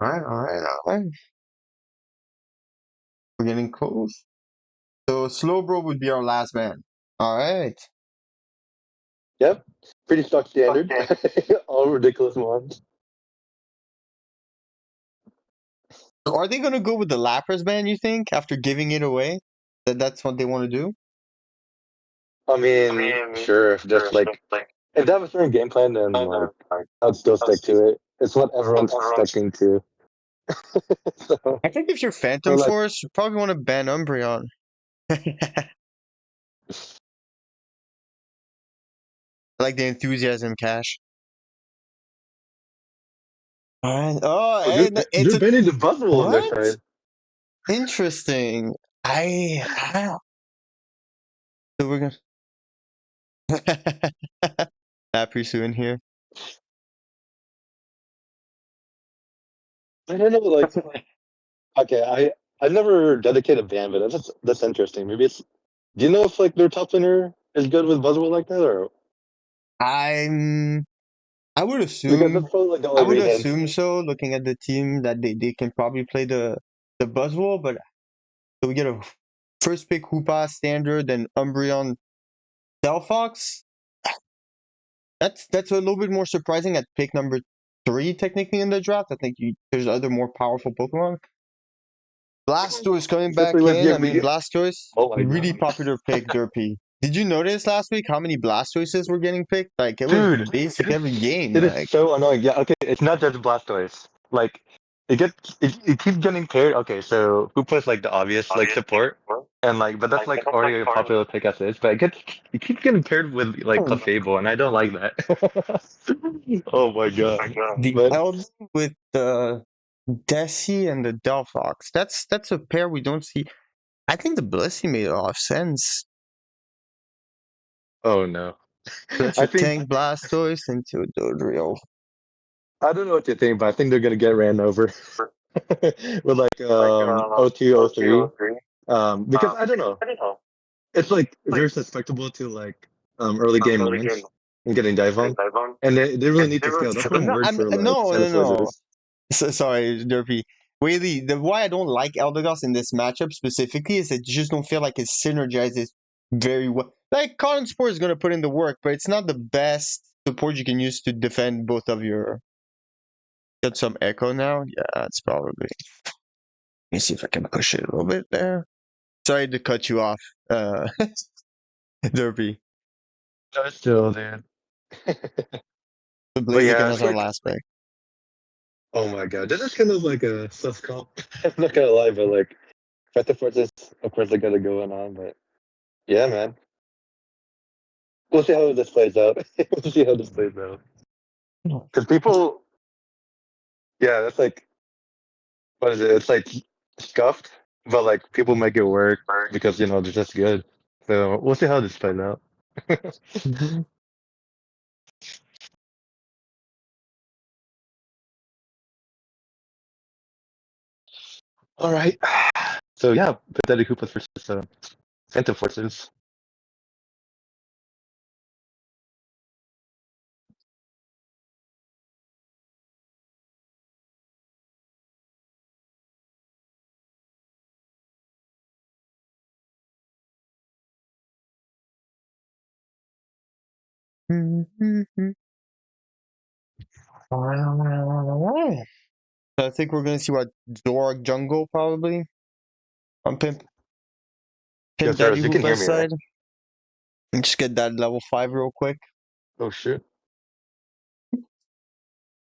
Alright. We're getting close. So Slowbro would be our last man. Alright. Yep. Pretty stock standard. All ridiculous ones. So are they gonna go with the Lapras ban, you think, after giving it away? That's what they want to do? I mean, sure, if just like if they have a certain game plan, then like I'd still stick to it. It's what everyone's sticking to. So, I think if you're Phantom but like, Force, you probably want to ban Umbreon. I like the enthusiasm, Cash. Alright. Oh, oh, and it's they're a banning the Buzzwole on their what? side. Interesting. I so we're gonna that pretty soon here. I don't know, like, okay, I've never dedicated a ban, but that's interesting. Maybe it's. Do you know if like their top laner is good with Buzzwole like that, or I'm I would because assume that's probably like the only reason. so, looking at the team that they can probably play the Buzzwole, but so we get a first pick Hoopas standard, then Umbreon Delphox. That's a little bit more surprising at pick number 3 technically in the draft. I think there's other more powerful Pokemon. Blastoise coming back Especially with in. your I mean, Blastoise, oh my really god, popular pick, Derpy. Did you notice last week how many Blastoises were getting picked? Like, it was dude, basic every game. it is Like, so annoying. Yeah, okay, it's not just Blastoise. Like, it keeps getting paired. Okay, so who puts like the obvious like support, and like, but that's like already a popular pick as is. But it keeps getting paired with like Clefable, and I don't like that. Oh my god, the but Eldon with the Desi and the Delphox. That's a pair we don't see. I think the Blissey made a lot of sense. oh no, Such I a think tank Blastoise into a Dodrio. I don't know what you think, but I think they're gonna get ran over with like 02, 03. Because I don't know. It's like very susceptible to like early game wins and getting dive on. And they really need to scale. That's what I'm No, worried I'm for like no, Santa no, no. Forces. So, sorry, Derpy. Whaley, the why I don't like Eldegoss in this matchup specifically is it just don't feel like it synergizes very well. Like Cotton Sport is gonna put in the work, but it's not the best support you can use to defend both of your. Got some echo now. Yeah, it's probably. Let me see if I can push it a little bit there. Sorry to cut you off, Derpy. No, it's still there. The But Blaziken yeah, as it's our like last pick. oh my god, this is kind of like a sus comp. I'm not gonna lie, but like Santa Forces, of course, they got it going on. But yeah, man, we'll see how this plays out. We'll see how this plays out. Because people, yeah, that's like what is it? It's like scuffed, but like people make it work because they're just good. So we'll see how this plays out. Mhm. All right. So yeah, Pathetic Hoopas versus Phantom Forces. So I think we're gonna see what Zorg Jungle probably on Pimp Yes, sir. Daddy You can hear Hoopa's me, right? side. And just get that level 5 real quick. Oh shit.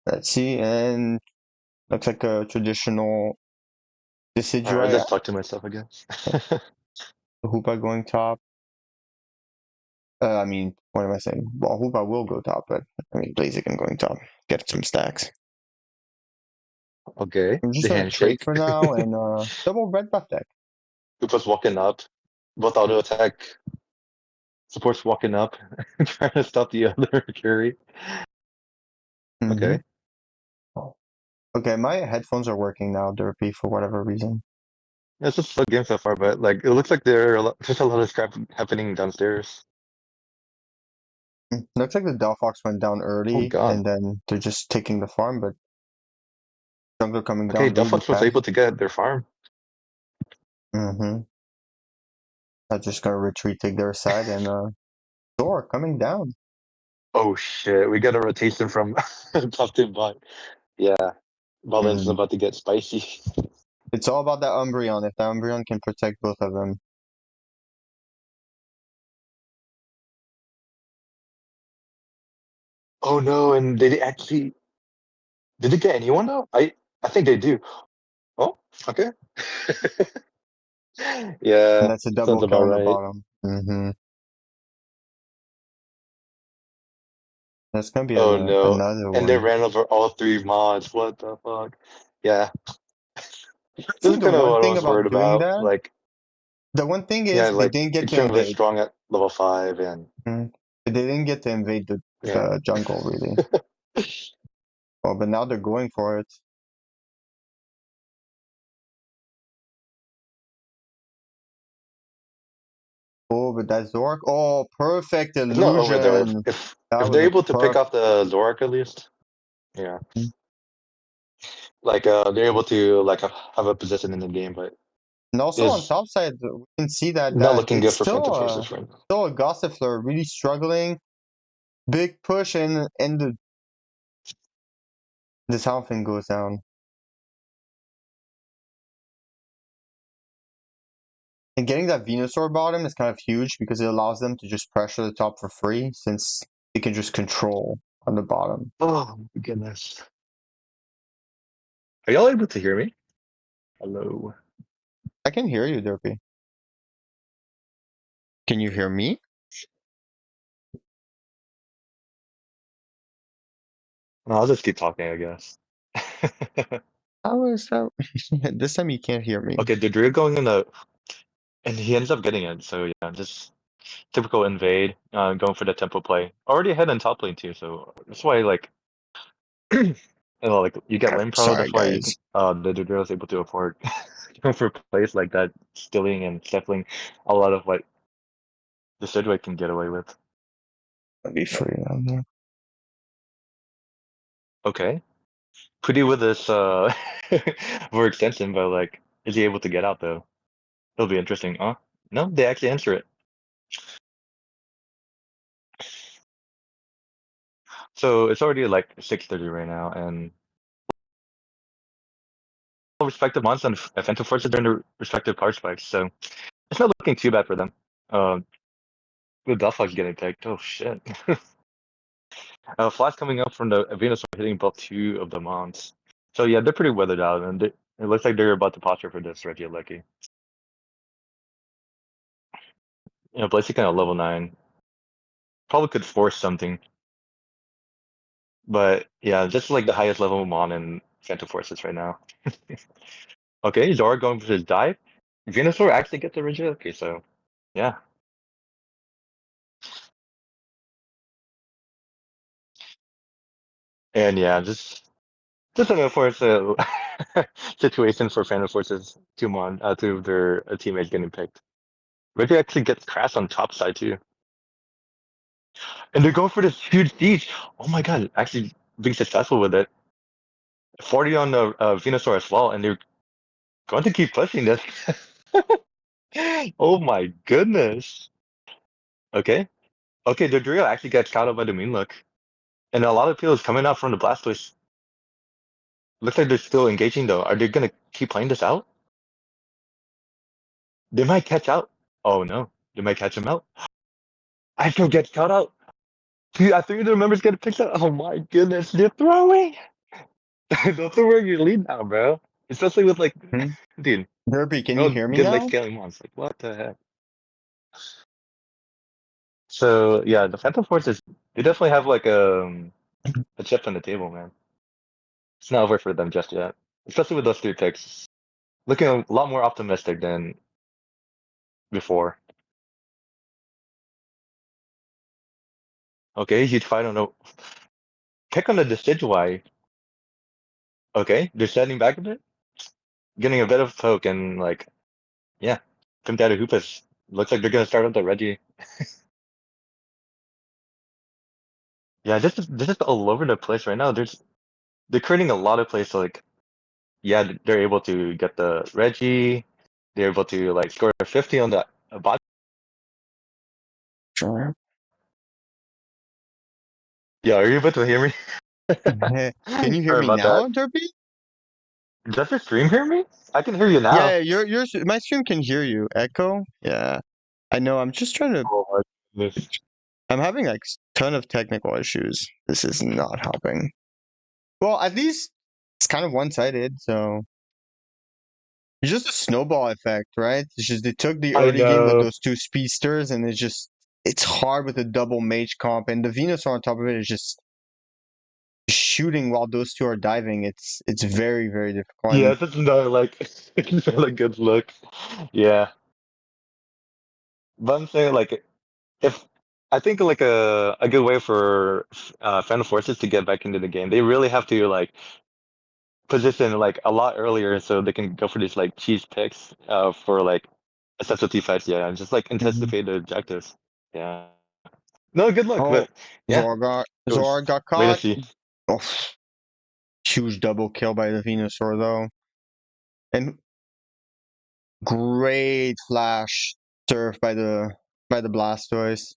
Let's see, and looks like a traditional All right, I Decidueye. just talked to myself again. Hoopa going top. I mean, what am I saying? Well, Hoopa will go top, but I mean, Blaziken going top. Get some stacks. Okay, I'm just the gonna trade handshake. for now and double red buff deck. Hoopas walking up, both auto attack supports walking up, trying to stop the other Curie. Mm-hmm. Okay. Okay, my headphones are working now, Derpy, for whatever reason. It's just a game so far, but like it looks like there's a lot of scrap happening downstairs. Looks like the Delphox went down Oh early, god. and then they're just taking the farm, but Jungler coming Okay, down really Delphox was fast. able to get their farm. Mm-hmm. I'm just gonna retreat, take their side, and Thor coming down. Oh shit, we got a rotation from top to bot. Yeah, Balance is Mm. about to get spicy. It's all about that Umbreon. If that Umbreon can protect both of them. Oh no, and did they get anyone though? I think they do. Oh, okay. And Yeah, that's a sounds double kill about on the right. bottom. Mm-hmm. That's gonna be Oh no. another And they one. ran over all three mods. What the fuck? Yeah. I This is think the kind of one what I thing was worried about doing about. that, Like, the one thing yeah, is they like didn't get to extremely invade. strong at level 5 and Mhm. They didn't get to invade yeah. the jungle really. Oh, but now they're going for it. Oh, but that Zork. Oh, perfect It's not over though. illusion. That If was they're a able to pick perfect. off the Zorak at least, yeah. Like they're able to like have a position in the game, but And also on is top side, we can see that not looking it's good for Phantom Forces right now. still a Gossifleur really struggling. Big push and this Halfling goes down. And getting that Venusaur bottom is kind of huge because it allows them to just pressure the top for free since they can just control on the bottom. Oh my goodness. Are y'all able to hear me? Hello. I can hear you, Derpy. Can you hear me? No, I'll just keep talking, I guess. How is that? This time you can't hear me. Okay, the Druid going in the and he ends up getting it, so yeah, just typical invade, going for the tempo play. Already ahead in top lane too, so that's why like like you get lane pro, Sorry, that's why you guys. the Druid is able to afford going for plays like that, stealing and shuffling a lot of what the Sidway can get away with. I'll be free on there. Okay. Pretty with this for extension, but like, is he able to get out though? It'll be interesting. Huh? No, they actually answer it. So it's already like 6:30 right now, and all respective months and Phantom Forces are in their respective card spikes, so it's not looking too bad for them. With Delphox getting picked, oh shit. Flash coming up from the Venusaur hitting both two of the mons. So yeah, they're pretty weathered out, and it looks like they're about to posture for this Reggie Lucky. You know, Blaziken at level 9 probably could force something. But yeah, just like the highest level Mon and Phantom Forces right now. Okay, Zora going for his dive. Venusaur actually gets the original. Okay, so yeah. And yeah, just an unfortunate situation for Phantom Forces to their teammates getting picked. Reggie actually gets crashed on top side too. And they're going for this huge siege. Oh my god, actually being successful with it. 40 on the Venusaur as well, and they're going to keep pushing this. Oh my goodness. Okay. Okay, the Drio actually gets caught up by the mean look. And a lot of people is coming out from the Blastoise. Looks like they're still engaging though. Are they gonna keep playing this out? They might catch out. Oh no. They might catch him out. I still get caught out. Dude, I think the members get picked up. Oh my goodness, they're throwing. They're throwing your lead now, bro. Especially with like, Hmm? dude, Derpy, can you no hear me good like now? scaling ones. Like what the heck? So yeah, the Phantom Forces, they definitely have like a chip on the table, man. It's not over for them just yet. Especially with those three picks. Looking a lot more optimistic than before. Okay, huge fight on the pick on the Decidueye. Okay, they're standing back a bit, getting a bit of poke, and like, yeah, Pimp out of Hoopas. Looks like they're gonna start up the Reggie. Yeah, this is all over the place right now. They're creating a lot of plays like yeah, they're able to get the Reggie. They're able to like score 50 on the bot. Sure. Yeah, are you able to hear me? Can you hear Sorry me about that. now, Derpy? Does your stream hear me? I can hear you now. Yeah, my stream can hear you. Echo? Yeah. I know, I'm just trying to Oh my goodness. I'm having like ton of technical issues. This is not helping. Well, at least it's kind of one-sided, so it's just a snowball effect, right? It's just they took the I early game with know. those two speedsters, and it's hard with a double mage comp, and the Venusaur on top of it is just shooting while those two are diving. It's very, very difficult. Yeah, And that's not like it's not a good look. Yeah, but I'm saying like if I think like a good way for Fan Forces to get back into the game, they really have to like position like a lot earlier so they can go for these like cheese picks for like SSOT fights. Yeah, and just like Mhm. anticipate the objectives. Yeah. No, good luck, Oh, but yeah, it was Zora got wait to caught. see. Oh, huge double kill by the Venusaur though, and great flash surf by the Blastoise.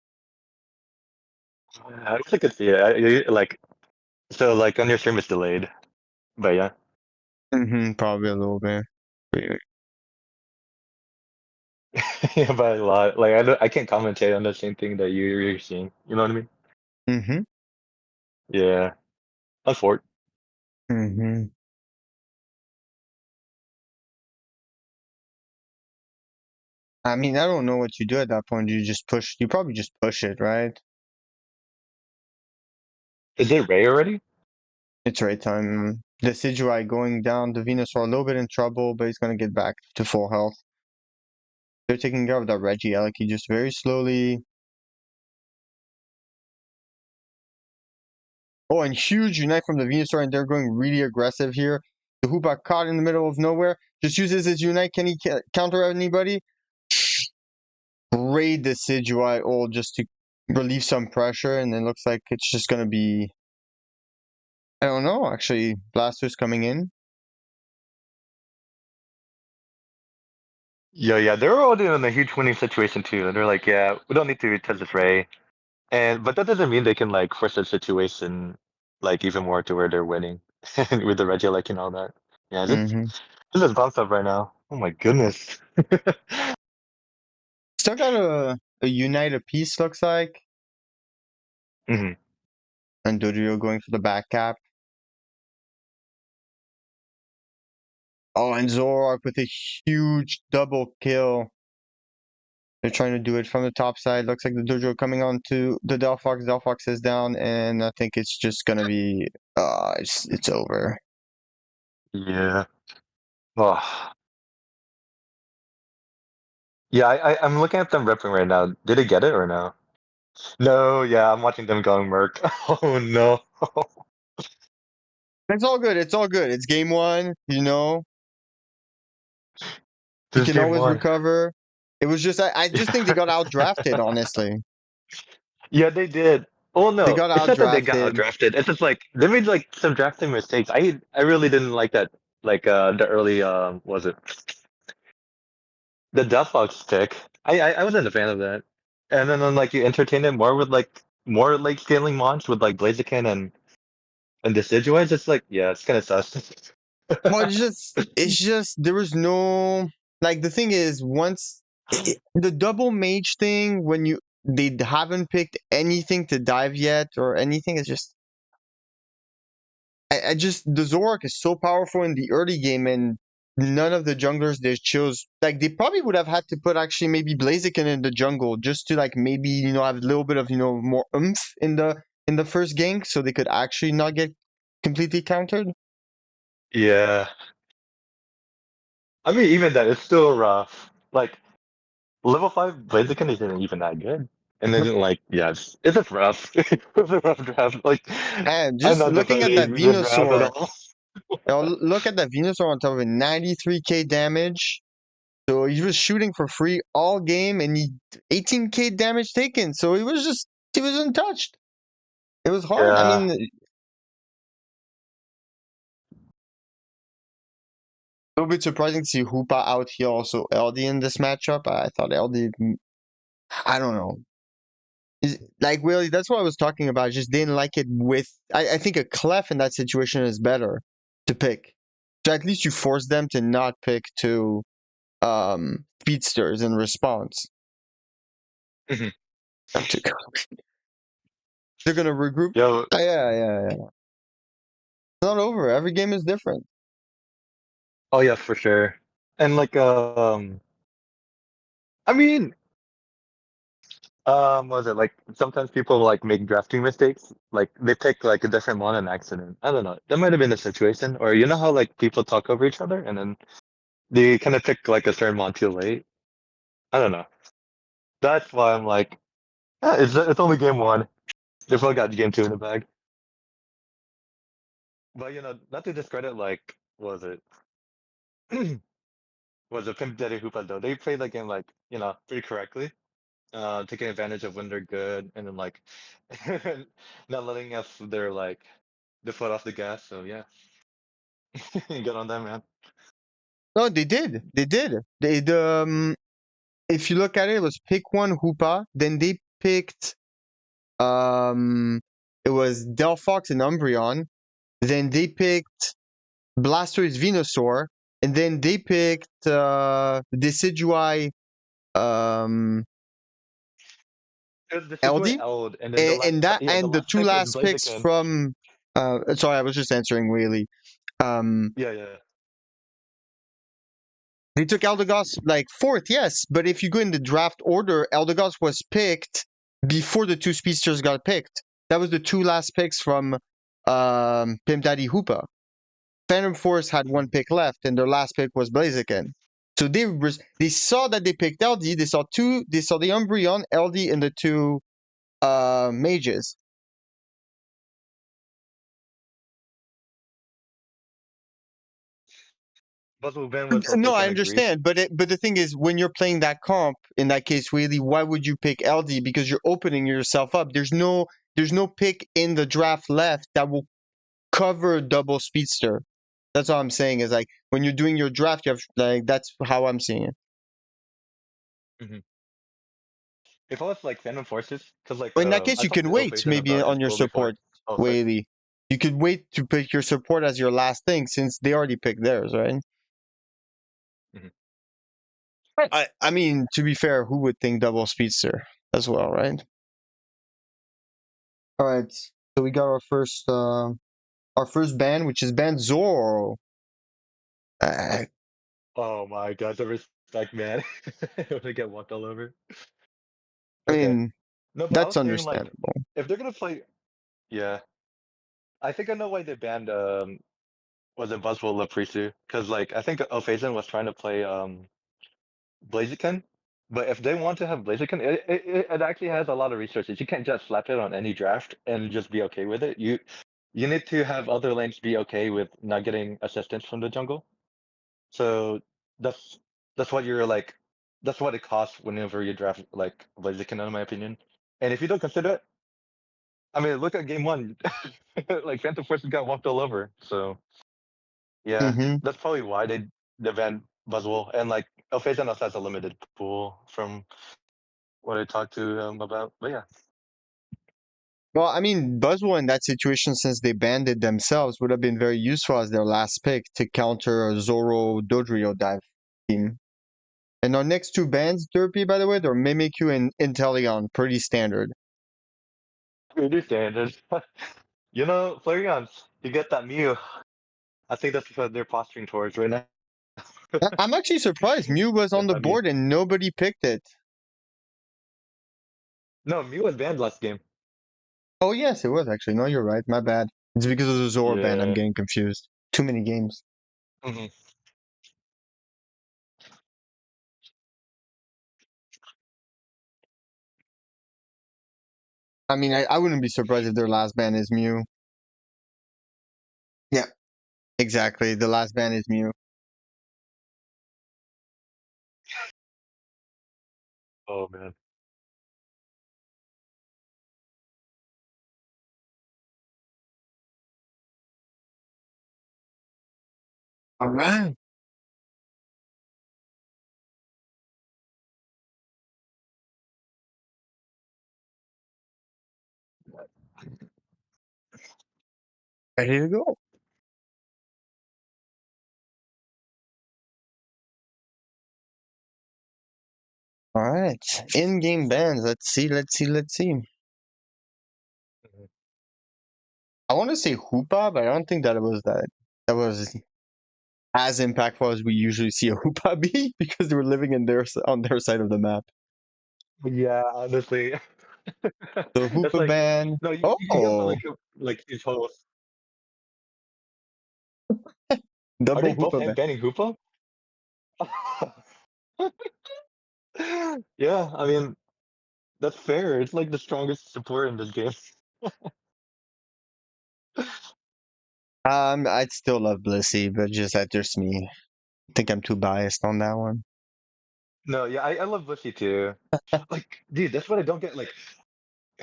I wish I could see it. Like so, like on your stream it's delayed, but yeah. Probably a little bit. Yeah, by a lot. Like I can't commentate on the same thing that you're seeing. You know what I mean? Mm-hmm. Yeah. Unfortunate. Mm-hmm. I mean, I don't know what you do at that point. You probably just push it, right? Is it Ray already? It's right time. Decidueye going down, the Venusaur a little bit in trouble, but he's gonna get back to full health. They're taking care of that Reggie Eleki just very slowly. Oh, and huge Unite from the Venusaur, and they're going really aggressive here. The Hoopa caught in the middle of nowhere. Just uses his Unite. Can he counter anybody? Great Decidueye ult just to relieve some pressure, and it looks like it's just gonna be. I don't know, actually. Blastoise coming in. Yeah, yeah. They're already in a huge winning situation too. And they're like, yeah, we don't need to test this Ray. And but that doesn't mean they can like force the situation like even more to where they're winning with the Regieleki and all that. Yeah, Mm-hmm. this is bounced up right now. Oh my goodness. Still got a Unite apiece, looks like. Hmm. And Dodrio going for the back cap. Oh, and Zoroark with a huge double kill. They're trying to do it from the top side. Looks like the Dodrio coming on to the Delphox. Delphox is down, and I think it's just gonna be it's over. Yeah. Oh. Yeah, I'm looking at them repping right now. Did they get it or no? No, yeah, I'm watching them going Merc. Oh no. It's all good. It's all good. It's game one, you know. You This can game always one. recover. It was just I just think they got outdrafted, honestly. Yeah, they did. Oh They no, got it's not that they got outdrafted. outdrafted. It's just like they made like some drafting mistakes. I really didn't like that. Like the early was it the Duffbox pick? I wasn't a fan of that. And then like you entertain it more with like more late scaling mons with like Blaziken and Decidueye. It's like yeah, it's kind of sus. Well, it's just there was no like the thing is once the double mage thing when they haven't picked anything to dive yet or anything. It's just I just the Zoroark is so powerful in the early game and none of the junglers they chose like they probably would have had to put actually maybe Blaziken in the jungle just to like maybe have a little bit of more oomph in the first gank so they could actually not get completely countered. Yeah, I mean even that it's still rough. Like level 5 Blaziken isn't even that good. And then like yeah, it's a rough. It's a rough draft. Like And I'm just not looking at that defending the draft at Venusaur, all. look at that Venusaur on top of it, 93k damage. So he was shooting for free all game and he 18k damage taken. So he was untouched. It was hard. I Yeah. mean, little bit surprising to see Hoopa out here also LD in this matchup. I thought LD, I don't know. Like Willie, that's what I was talking about. I just didn't like it with. I think a clef in that situation is better to pick. So at least you force them to not pick two speedsters in response. Mhm. They're gonna regroup. Yo, Yeah. It's not over. Every game is different. oh yeah, for sure. And like, I mean, what was it like? Sometimes people like make drafting mistakes. Like they pick like a different one on accident. I don't know. That might have been the situation. Or you know how like people talk over each other and then they kind of pick like a certain one too late. I don't know. That's why I'm like, it's only game one. They've still got game two in the bag. But not to discredit like, what was it? Was it Pimp Daddy Hoopas though? They played the game like, pretty correctly. Taking advantage of when they're good and then like not letting us their like the foot off the gas. So yeah. Good on them, man. No, they did. They did. If you look at it, it was pick one Hoopa, then they picked it was Delphox and Umbreon, then they picked Blastoise Venusaur, and then they picked Decidueye This is why LD, Eld and then the last and that the and the last two pick was last picks Blaziken. from sorry, I was just answering Whaley. Um Yeah. they took Eldegoss like fourth, yes, but if you go in the draft order, Eldegoss was picked before the two speedsters got picked. That was the two last picks from Pimp Daddy Hoopa. Phantom Force had one Mhm. pick left, and their last pick was Blaziken. So they saw that they picked LD. They saw the Umbreon, LD, and the two mages. Buzzle Ben was also No, I kind of greased. understand, but the thing is, when you're playing that comp in that case, really, why would you pick LD? Because you're opening yourself up. There's no pick in the draft left that will cover double speedster. That's all I'm saying. Is like when you're doing your draft, you have like that's how I'm seeing it. Hmm. If I was like Phantom Forces, because like In that case, I you talked can to wait Ilphazin maybe about his on your pool before. support, Oh, sorry. Whaley. You could wait to pick your support as your last thing since they already picked theirs, right? Hmm. I mean, to be fair, who would think double speedster as well, right? All right. So we got our first ban, which is ban Zoro. Uh, Oh my god, the respect, man. When I get walked all over. I Okay. mean, No, but I that's was saying like, understandable. if they're gonna play, yeah, I think I know why they banned was it Buzzwole Laprisu? Because like I think Alphazin was trying to play Blaziken, but if they want to have Blaziken, it actually has a lot of resources. You can't just slap it on any draft and just be okay with it. You need to have other lanes be okay with not getting assistance from the jungle. So that's that's what you're like. That's what it costs whenever you draft like Blaziken, in my opinion. And if you don't consider it, I mean, look at game one. Like Phantom Forces got walked all over. So yeah, Mm-hmm. that's probably why they banned Buzzwole. And like Alphazin also has a limited pool from what I talked to him about. But yeah. Well, I mean, Buzzwole in that situation, since they banned it themselves, would have been very useful as their last pick to counter a Zoro Dodrio dive team. And our next two bans, Derpy, by the way, they're Mimikyu and Inteleon, pretty standard. Pretty standard. Flareons, you get that Mew. I think that's what they're posturing towards right now. I'm actually surprised Mew was on Get the that Mew. board and nobody picked it. No, Mew was banned last game. Oh, yes, it was actually. No, you're right. My bad. It's because of the Zoro ban. I'm Yeah. getting confused. Too many games. Hmm. I mean, I wouldn't be surprised if their last ban is Mew. Yeah, exactly. The last ban is Mew. Oh man. All right. Ready to go. All right. In-game bans. Let's see. I want to say Hoopa, but I don't think that was as impactful as we usually see a Hoopa be because they were living on their side of the map. Yeah, honestly. The It's Hoopa like ban. no, you get the Oh, like his host. Are they double both Hoopa ban. banning Hoopa? Yeah, I mean that's fair. It's like the strongest support in this game. I'd still love Blissey, but just that's just me. I think I'm too biased on that one. No, yeah, I love Bushy too. Like, dude, that's what I don't get. Like,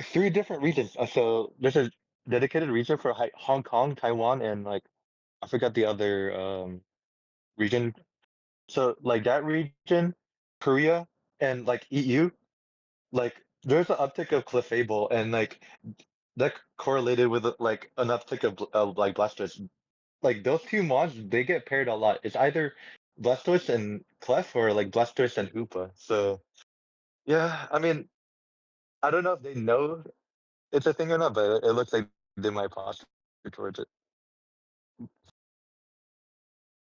three different regions. So there's a dedicated region for Hong Kong, Taiwan, and like I forgot the other region. So like that region, Korea, and like EU, like there's an uptick of Clefable, and like that correlated with like an uptick of like Blastoise. Like those two mods, they get paired a lot. It's either Blastoise and Clef or like Blastoise and Hoopa. So yeah, I mean, I don't know if they know it's a thing or not, but it looks like they might posture towards it.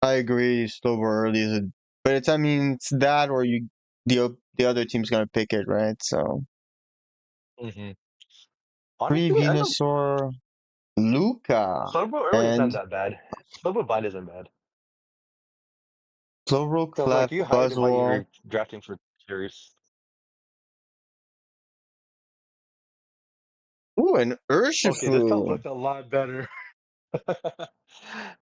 I agree. Slow or early is a, but it's I mean it's that or the other team's gonna pick it, right? So Hmm. pre Honestly, I don't. Venusaur, Luca, Slowbro early isn't and that bad. Slowbro bind isn't bad. Slowbro, Because like Clef, you hide it while Buzzwole. you're drafting for series. Ooh, and Okay, this comp Urshifu. looks a lot better.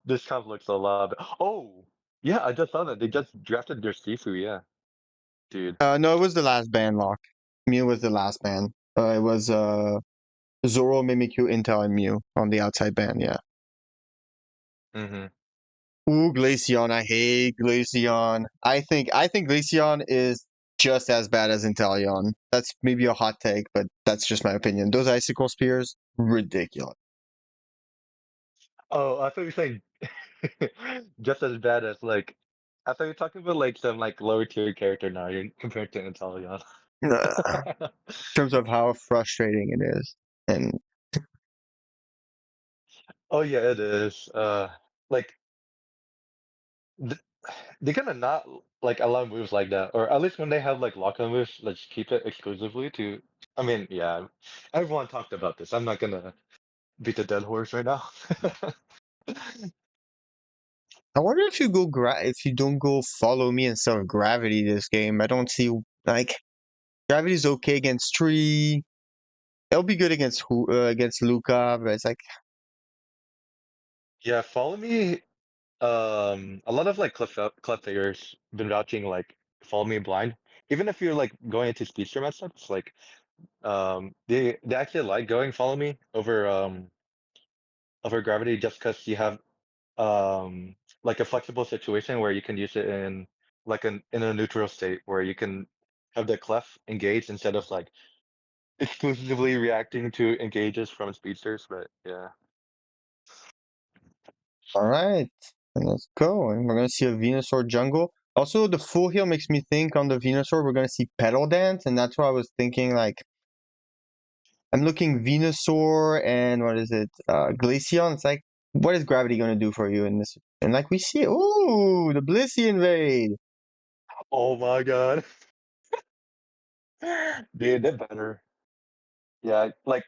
This comp looks a lot better. Oh, yeah, I just saw that. They just drafted their Sifu, yeah. Dude. No, it was the last ban lock. Mew was the last ban. It was Zoro, Mimikyu, Intel, and Mew on the outside ban. Yeah. Hmm. Ooh, Glaceon. I hate Glaceon. I think Glaceon is just as bad as Inteleon. That's maybe a hot take, but that's just my opinion. Those icicle spears, ridiculous. Oh, I thought you were saying just as bad as like I thought you were talking about like some like lower tier character now you're compared to Inteleon. In terms of how frustrating it is, and Oh yeah, it is. Like th they're gonna not like allow moves like that, or at least when they have like lockup moves, let's keep it exclusively to. I mean, yeah, everyone talked about this. I'm not gonna beat the dead horse right now. I wonder if if you don't go follow me instead of gravity this game. I don't see like gravity's okay against tree. It'll be good against Luca, but it's like Yeah, follow me. A lot of like Clef players been vouching like follow me blind. Even if you're like going into speedster matchups, like they actually like going follow me over gravity just because you have like a flexible situation where you can use it in like in a neutral state where you can have the clef engage instead of like exclusively reacting to engages from speedsters. But yeah. all right, and let's go. And we're gonna see a Venusaur jungle. Also, the full heal makes me think on the Venusaur we're gonna see Petal Dance, and that's why I was thinking like I'm looking Venusaur and what is it? Glaceon. It's like what is gravity gonna do for you in this? And like we see, ooh, the Blissey invade. Oh my god. Dude, they're better. Yeah, like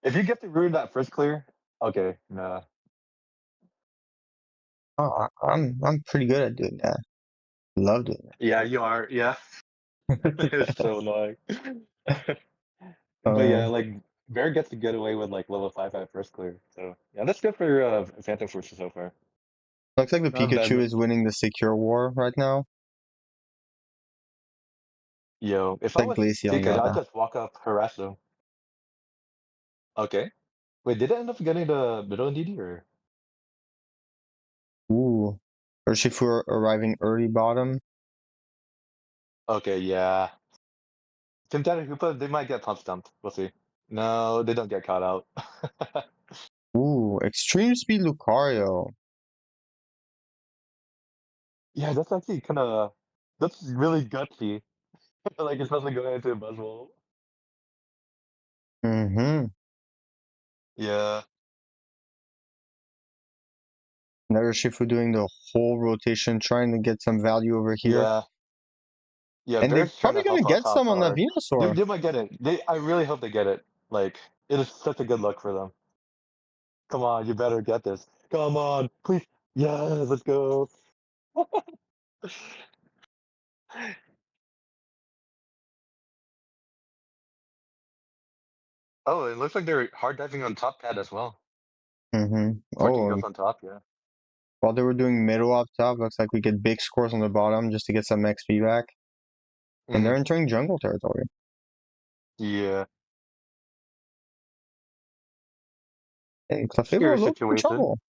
if you get to ruin that first clear, okay, nah. Oh, I'm pretty good at doing that. Love doing Yeah, you are. Yeah, it's so annoying. that. But yeah, like Bear gets to get away with like level 5 at first clear. So yeah, that's good for Phantom Force so far. Looks like the Not a bad Pikachu move. is winning the secure war right now. Yo, if I Like was Glaceon Pikachu, got I'd that. just walk up, harass them. Okay. Wait, did it end up getting the middle DD or? Ooh. Urshifu arriving early bottom. Okay, yeah. Tim and Hoopa, they might get pump stumped. We'll see. No, they don't get caught out. Ooh, extreme speed Lucario. Yeah, that's actually kind of that's really gutsy. Like especially going into a Buzzwole. Mm-hmm. Yeah, Another Shifu doing the whole rotation, trying to get some value over here. yeah, yeah. And they're Bear's trying probably to gonna help out get top some on that hard. Venusaur. They might get it. I really hope they get it. Like it is such a good luck for them. Come on, you better get this. Come on, please. Yes, let's go. Oh, it looks like they're hard diving on top pad as well. Mm-hmm. 14 Oh, goes on top, yeah. while they were doing middle up top, looks like we get big scores on the bottom just to get some XP back. And Hmm. they're entering jungle territory. Yeah. And Clefable a Scary little bit in situation. trouble.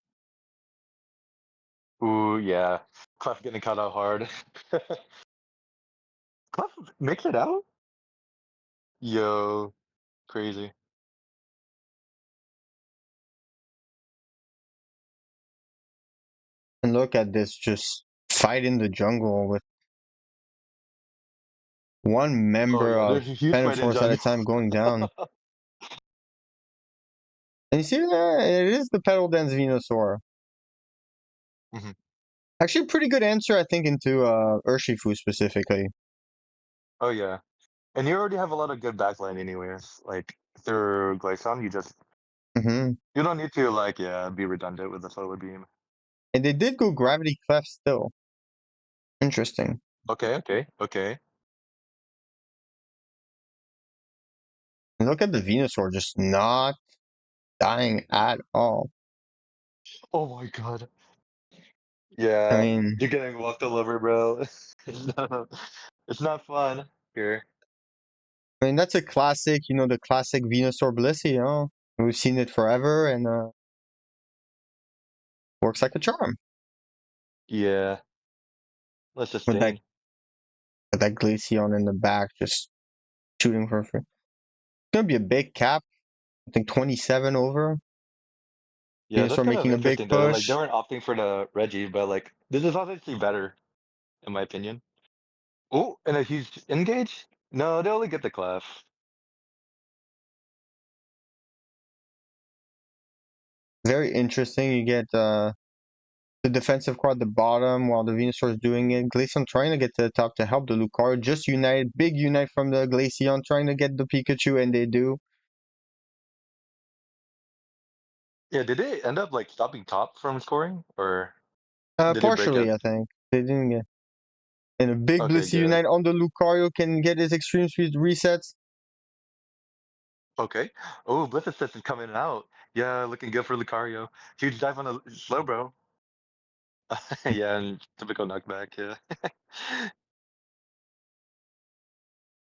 Ooh, yeah. Clef getting cut out hard. Clef makes it out? Yo, crazy. And look at this, just fight in the jungle with one Oh member yeah, of there's a huge Phantom fight in Force at a jungle. time going down. And you see there, it is the Petal Dance Venusaur. Mhm. Actually, pretty good answer, I think, into Urshifu specifically. Oh yeah. And you already have a lot of good backline anyways. Like through Glaceon, Hmm. you don't need to like be redundant with the forward beam. And they did go Gravity Clef still. Interesting. Okay, okay, okay. And look at the Venusaur just not dying at all. Oh my god. I Yeah, mean, you're getting walked all over, bro. It's not fun here. that's a classic, the classic Venusaur Blissey, We've seen it forever and works like a charm. Yeah, let's With that sustain. with that Glaceon in the back just shooting for free. It's gonna be a big cap. I think 27 over. Yeah, that's Venusaur kind of making a big interesting though. Like they push. weren't opting for the Reggie, but like this is obviously better in my opinion. Oh, and a huge engage? No, they only get the clef. Very interesting. You get the defensive core at the bottom while the Venusaur is doing it. Glaceon trying to get to the top to help the Lucario. Just unite. Big unite from the Glaceon trying to get the Pikachu, and they do. Yeah, did they end up like stopping top from scoring, or did they break Partially, it? I think. They didn't get. And a big Okay, Blissey good. unite on the Lucario can get his extreme speed resets. Okay. Oh, Bliss Assist is coming out. Yeah, looking good for Lucario. Huge dive on a slow bro. Yeah, and typical knockback. Yeah.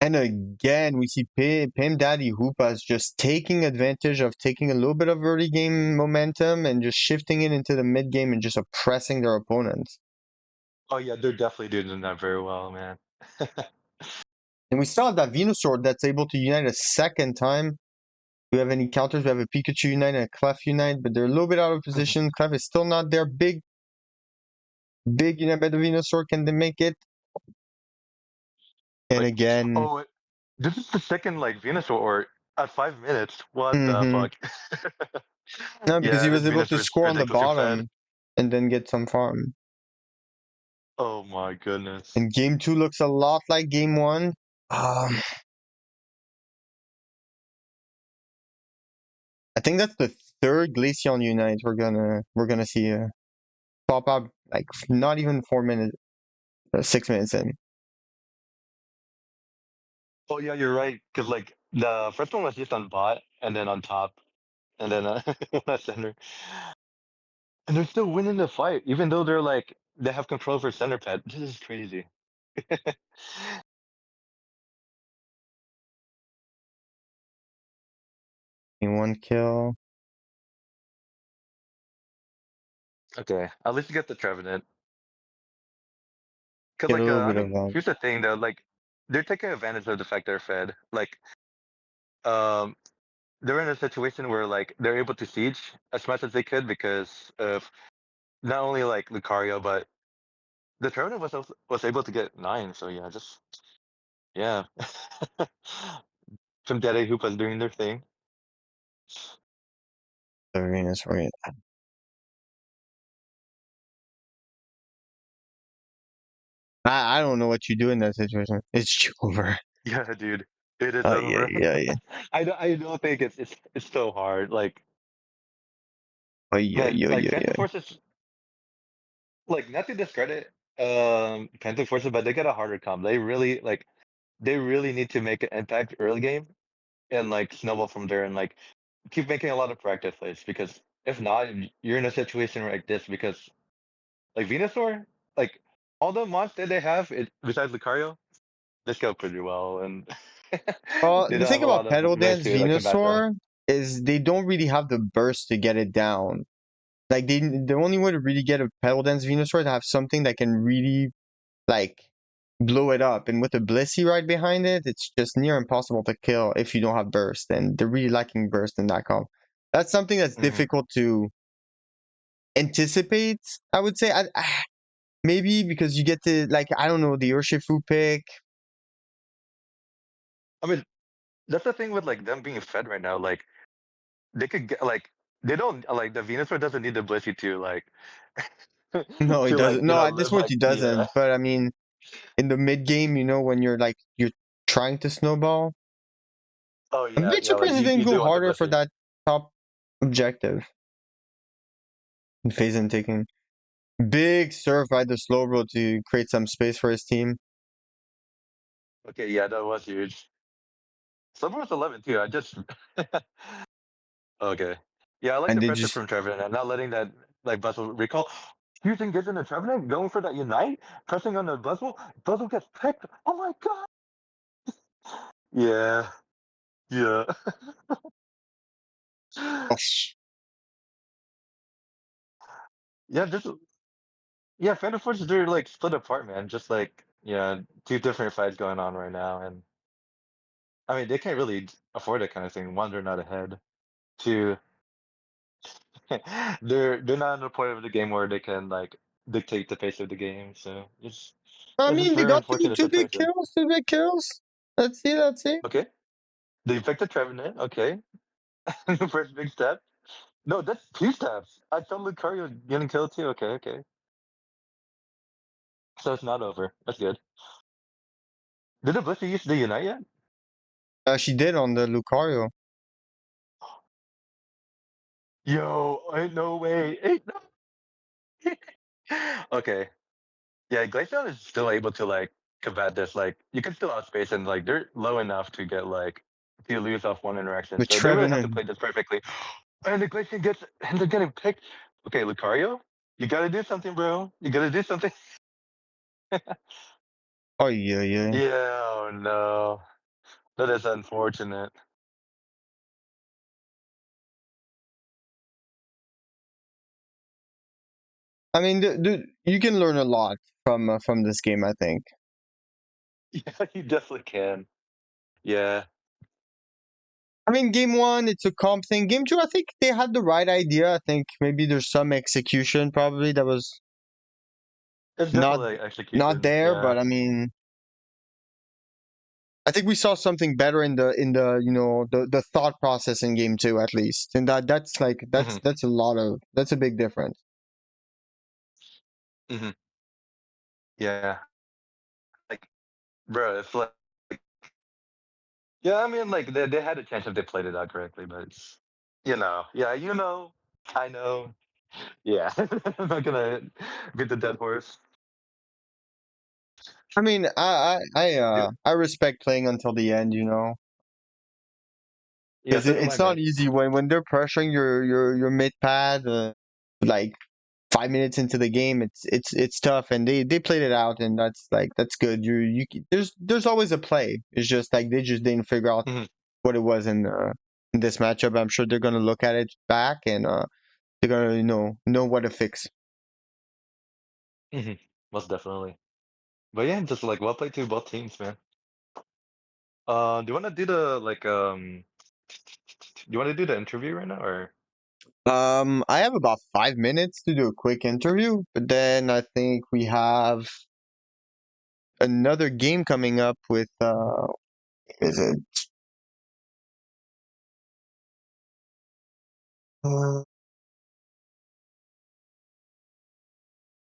And again, we see Pim Daddy Hoopas just taking advantage of taking a little bit of early game momentum and just shifting it into the mid game and just oppressing their opponents. Oh yeah, they're definitely doing that very well, man. And we still have that Venusaur that's able to unite a second time. Do we have any counters? We have a Pikachu unite and a Clef unite, but they're a little bit out of position. Clef is still not there. Big unite by the Venusaur. Can they make it? And Wait. again, Oh, this is the second like Venusaur or at 5 minutes. What the mm-hmm. fuck? No, because he Yeah, this was able to Venusaur is score on the ridiculously fed. bottom and then get some farm. Oh my goodness. And game two looks a lot like game one. Um, I think that's the third Glaceon Unite we're gonna see pop up like not even 4 minutes, 6 minutes in. Oh yeah, you're right. Cause like the first one was just on bot and then on top and then on center. And they're still winning the fight, even though they're like they have control for center pet. This is crazy. One kill, Okay, at least you get the Trevenant. Cause get a like little I bit of mean, here's the thing though, like they're taking advantage of the fact they're fed. Like um they're in a situation where like they're able to siege as much as they could because of not only like Lucario, but the tournament was able to get 9. So yeah, just yeah, some Dede Hoopas doing their thing. The Venus right. I don't know what you do in that situation. It's over. Yeah, dude, it is Yeah, over. yeah, yeah. I don't think it's so hard. Like Yeah, man, yeah, like yeah, Phantom yeah. Forces, like not to discredit Phantom Forces, but they got a harder comp. They really need to make an impact early game and like snowball from there and like keep making a lot of practice plays because if not, you're in a situation like this because like Venusaur, like all the mods that they have, besides Lucario, they scale pretty well and they The don't have thing a about lot of Pedal ways Dance to like combat them. Venusaur is they don't really have the burst to get it down. Like the only way to really get a Pedal Dance Venusaur is to have something that can really like blow it up. And with a Blissey right behind it, it's just near impossible to kill if you don't have burst. And they're really lacking burst in that comp. That's something that's Hmm. difficult to anticipate, I would say. Maybe because you get to like I don't know the Urshifu pick. I mean, that's the thing with like them being fed right now. Like they could get like they don't like the Venusaur doesn't need the Blissey to like No, he to like doesn't. No, at this live point like he yeah. doesn't. But I mean, in the mid game, when you're like you're trying to snowball, Oh I'm a yeah, bit yeah. Like surprised it didn't you go do want the harder for Blissey. that top objective in phase and taking. Big serve by the slow bro to create some space for his team, Okay, yeah, that was huge. Summer was 11 too. I just okay. Yeah, I like and the they pressure just from Trevor and not letting that like Buzzle recall. Houston gets into Trevor going for that Unite, pressing on the Buzzle. Buzzle gets picked. Oh my god. Yeah, yeah. oh, Yeah, just yeah, Phantom Forces they're like split apart, man. Just like yeah, two different fights going on right now, and I mean they can't really afford that kind of thing. One, they're not ahead. Two, they're not in the point of the game where they can like dictate the pace of the game. So I it's just mean, they very got two unfortunate two big situation. kills, 2 big kills. Let's see, let's see. Okay, they picked a Trevenant. Okay, first big step. No, that's 2 steps. I thought Lucario getting killed too. Okay, okay. So it's not over. That's good. Did the Blissey use the Unite yet? She did on the Lucario. Yo, ain't no way. Ain't no. Okay. Yeah, Glaceon is still able to like combat this. Like you can still outspace and like they're low enough to get like to lose off one interaction. With So they really have to Trevenant. play this perfectly. And the Glaceon gets and they're getting picked. Okay, Lucario, you gotta do something, bro. You gotta do something. Oh yeah, yeah. Yeah, oh no. That is unfortunate. I mean, you can learn a lot from this game. I think. Yeah, you definitely can. Yeah. I mean, game one, it's a comp thing. Game two, I think they had the right idea. I think maybe there's some execution probably that was It's not definitely not execution. there, Yeah. but I mean, I think we saw something better in the the thought process in game two at least, and that's like Hmm. that's a big difference. Hmm. Yeah. Like, bro, it's like yeah, I mean like they had a chance if they played it out correctly, but it's yeah, I know. Yeah. I'm not gonna beat the dead horse. I mean, Do- I respect playing until the end, Yeah, because so do it's I, not man. easy when they're pressuring your mid pad, like 5 minutes into the game. It's tough, and they played it out, and that's good. There's always a play. It's just like they just didn't figure out Hmm. what it was in this matchup. I'm sure they're gonna look at it back, and they're gonna know what to fix. Hmm. Most definitely. But yeah, just like well played to both teams, man. Do you wanna do the like you want to do the interview right now, or? I have about 5 minutes to do a quick interview, but then I think we have another game coming up with is it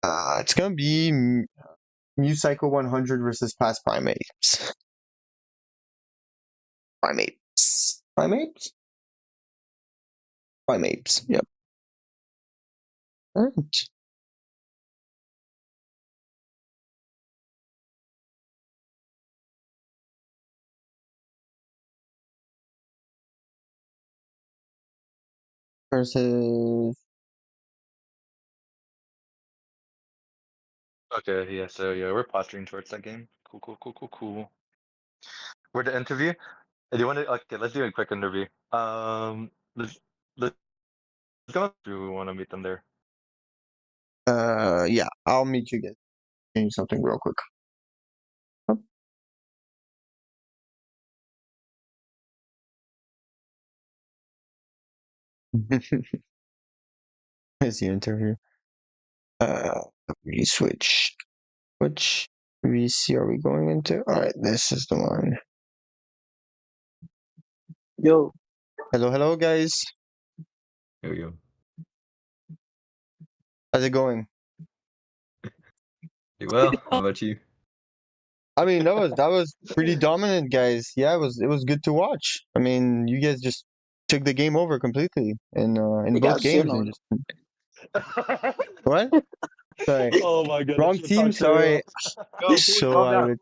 uh, it's gonna be Mu Psycho 100 versus Past Primates. Primates. Yep. Alright. Versus Okay, yeah. So yeah, we're posturing towards that game. Cool. We're the interview. Do you want to? Okay, let's do a quick interview. Let's go. Do we want to meet them there? yeah, I'll meet you guys. Change something real quick. Here's the interview. We switch. Which VC are we going into? Alright, this is the one. Yo, Hello, guys. Here we go. How's it going? Well, how about you? I mean, that was pretty dominant, guys. Yeah, it was good to watch. I mean, you guys just took the game over completely in we both got games Sin and on. just what? Sorry, Oh my god, wrong that's team. not true. Sorry. So I would.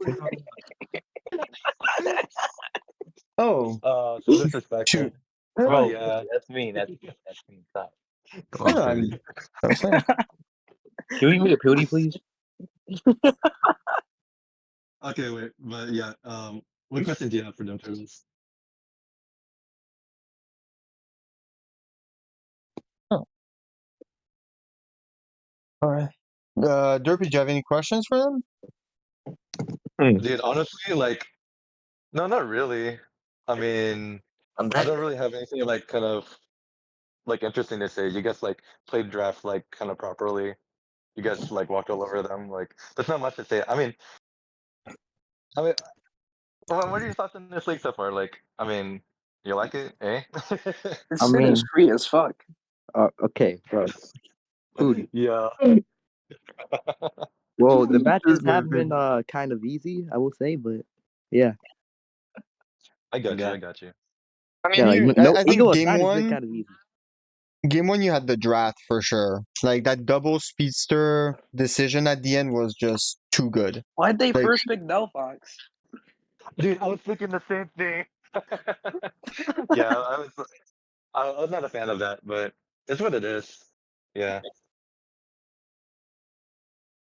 Oh, So disrespectful. shoot. Well, Oh, yeah. that's me. That's me. Stop. Come on, Yeah, Cody. I'm saying. Can we meet a Pewdie, please? Okay, wait, but yeah. What question do you have for them, Turtles? Oh, all right. Derpy, do you have any questions for them? Dude, honestly, like, no, not really. I mean, I'm I back. don't really have anything like kind of like interesting to say. You guys like played draft like kind of properly. You guys like walked all over them. Like, there's not much to say. I mean, what are your thoughts on this league so far? Like, I mean, you like it, eh? This I shit is mean- free as fuck. Okay, bro. Food. Yeah. Well, the matches This have man. been kind of easy, I will say, but yeah. I got you. Yeah. I got you. I mean, Yeah, like, you. no I ego think aside, it's been kind of easy. game one, you had the draft for sure. Like that double speedster decision at the end was just too good. Why'd they Like, first pick Delphox? Dude, I was thinking the same thing. Yeah, I was not a fan of that, but it's what it is. Yeah.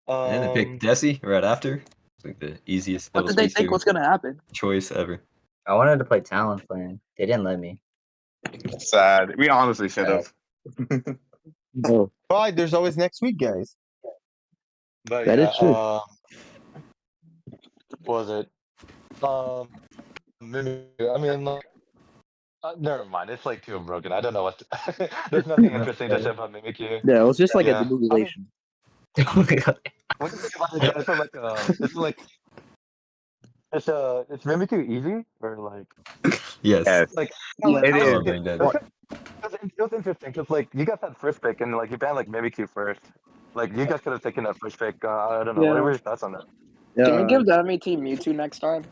And they picked Desi right after. It's like the easiest What double did they speedster think was gonna happen? choice ever. I wanted to play Talon Flame. They didn't let me. Sad. We honestly should have. Oh, but there's always next week, guys. But that yeah, is true. what was it? I mean, like, never mind. It's like too broken. I don't know what. There's nothing interesting to say about Mimikyu. Yeah, it was just like Yeah. a demulation. When you think about it, it's not like it's Mimikyu easy or like Yes. Yes. like Yeah, it I was is. Oh, thinking- very dead. it was interesting because like you guys had first pick and like you banned like Mimikyu first. Like you guys could have taken that first pick. I don't know. Yeah. What were your thoughts on that? Can we give the enemy team Mewtwo next time?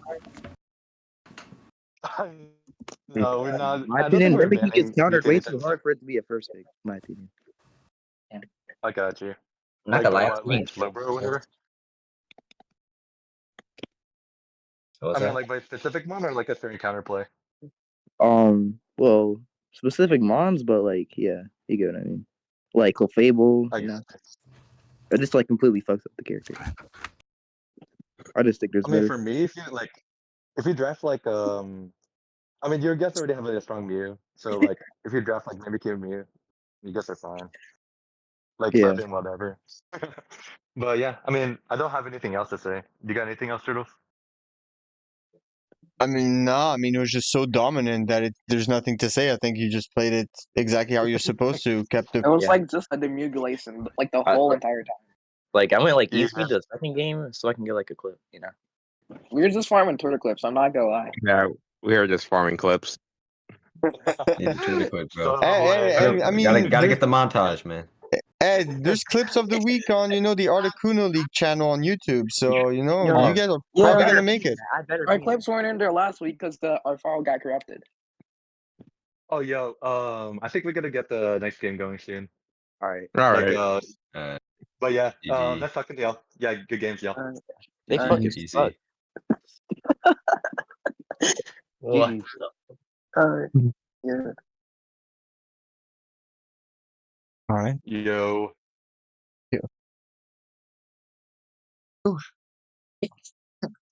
No, we're not. In my I don't opinion, think we're Mimikyu gets banning countered Mewtwo way anytime too hard for it to be a first pick, in my opinion. I got you. I'm not Like gonna lie, what, like Slowbro or whatever. What I was mean, that? like by specific one or like a certain counterplay. Well, specific mons, but like, yeah, you get what I mean. Like Clefable, I you got know, it. it just like completely fucks up the character. I just think there's I mean, better. for me, if you draft like I mean, your guys already have like, a strong Mew, so like if you draft like maybe Q Mew, you guys are fine. Like Yeah. flipping whatever. But yeah, I mean, I don't have anything else to say. You got anything else, Turtles? I mean, nah. I mean, it was just so dominant that there's nothing to say. I think you just played it exactly how you're supposed to. Kept the. It was Yeah. like just a demugulation, like the whole entire time. Like I went like Yeah. east speed the second game so I can get like a clip, you know. We were just farming Twitter clips. I'm not gonna lie. Yeah, we were just farming clips. Need the Twitter clip, bro. I mean, gotta get the montage, man. Ed, there's clips of the week on the Articuno League channel on YouTube. So you Yeah. guys are Yeah. probably gonna make it. I better Our be clips weren't in there last week because our file got corrupted. Oh, yo, I think we're gonna get the next game going soon. all right. All Like, right. but yeah, GG. that's fucking y'all. Yeah, good games, y'all. They All fucking Easy. suck. What? GG. Alright. Yeah. All right. Yo. Yeah. Oof.